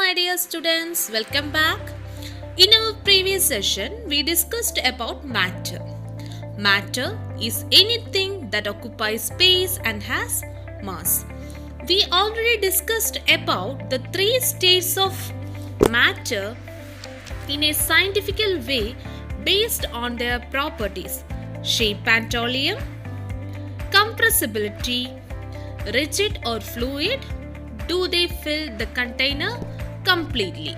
my dear students, welcome back. In our previous session, we discussed about matter. Matter is anything that occupies space and has mass. We already discussed about the three states of matter in a scientific way based on their properties: shape and volume, compressibility, rigid or fluid. Do they fill the container completely?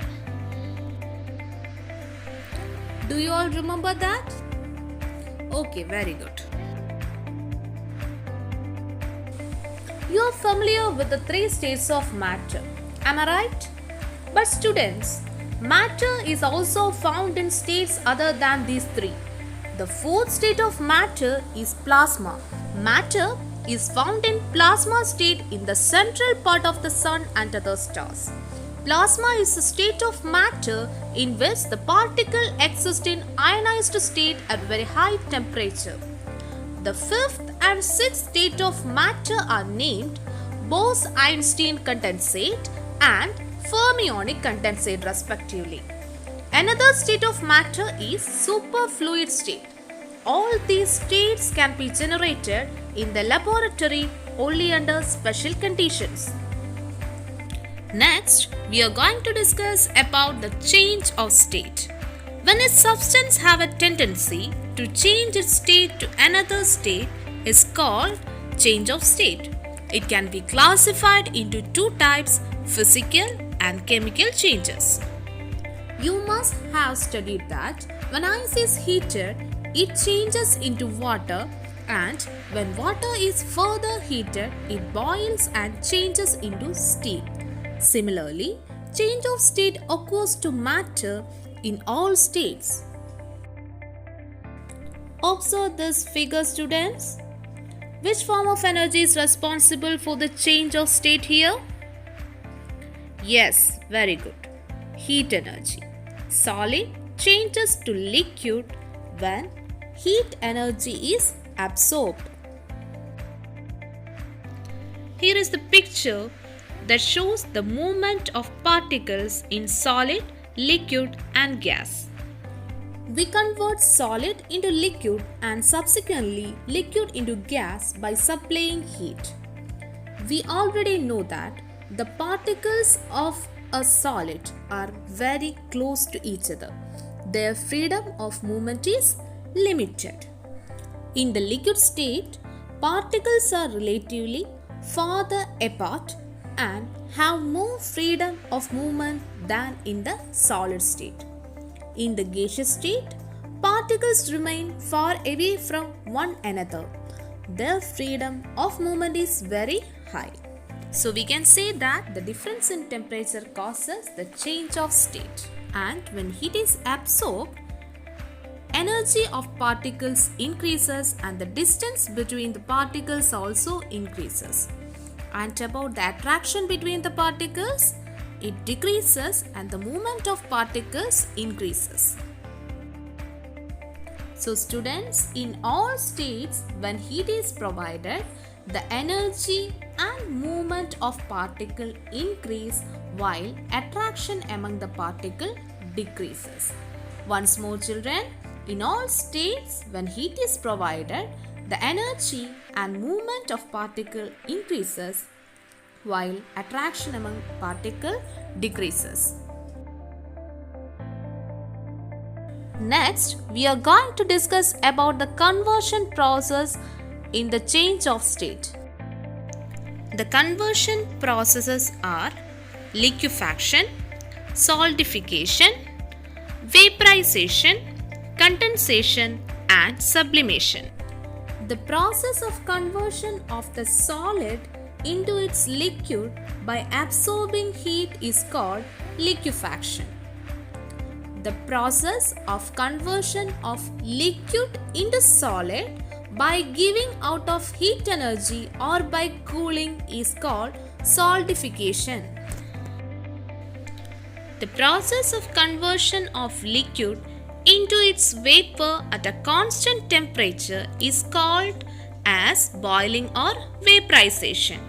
Do you all remember that? Okay, very good. You are familiar with the three states of matter, am I right? But students, matter is also found in states other than these three. The fourth state of matter is plasma. Matter is found in plasma state in the central part of the sun and other stars. Plasma is a state of matter in which the particle exists in ionized state at very high temperature. The fifth and sixth state of matter are named Bose-Einstein condensate and fermionic condensate respectively. Another state of matter is superfluid state. All these states can be generated in the laboratory only under special conditions. Next, we are going to discuss about the change of state. When a substance have a tendency to change its state to another state is called change of state. It can be classified into two types: physical and chemical changes. You must have studied that when ice is heated, it changes into water, and when water is further heated, it boils and changes into steam. Similarly, change of state occurs to matter in all states. Observe this figure, students. Which form of energy is responsible for the change of state here? Yes, very good. Heat energy. Solid changes to liquid when heat energy is absorbed. Here is the picture that shows the movement of particles in solid, liquid and gas. We convert solid into liquid and subsequently liquid into gas by supplying heat. We already know that the particles of a solid are very close to each other. Their freedom of movement is limited. In the liquid state, particles are relatively farther apart and have more freedom of movement than in the solid state. In the gaseous state, particles remain far away from one another. Their freedom of movement is very high. So we can say that the difference in temperature causes the change of state, and when heat is absorbed, energy of particles increases and the distance between the particles also increases. And about the attraction between the particles, it decreases and the movement of particles increases. So students, in all states, when heat is provided, the energy and movement of particle increase while attraction among the particle decreases. Once more children, in all states, when heat is provided, the energy and movement of particle increases while attraction among particle decreases. Next, we are going to discuss about the conversion process in the change of state. The conversion processes are liquefaction, solidification, vaporization, condensation and sublimation. The process of conversion of the solid into its liquid by absorbing heat is called liquefaction. The process of conversion of liquid into solid by giving out of heat energy or by cooling is called solidification. The process of conversion of liquid into its vapor at a constant temperature is called as boiling or vaporization.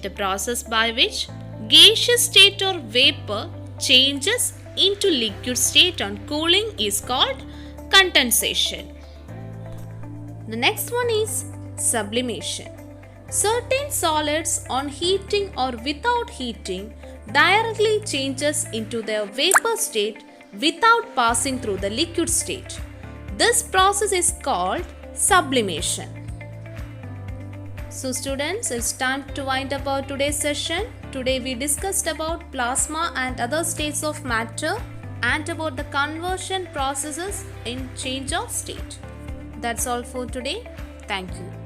The process by which gaseous state or vapor changes into liquid state on cooling is called condensation. The next one is sublimation. Certain solids on heating or without heating directly changes into their vapor state without passing through the liquid state. This process is called sublimation. So students, it's time to wind up our today's session. Today we discussed about plasma and other states of matter and about the conversion processes in change of state. That's all for today. Thank you.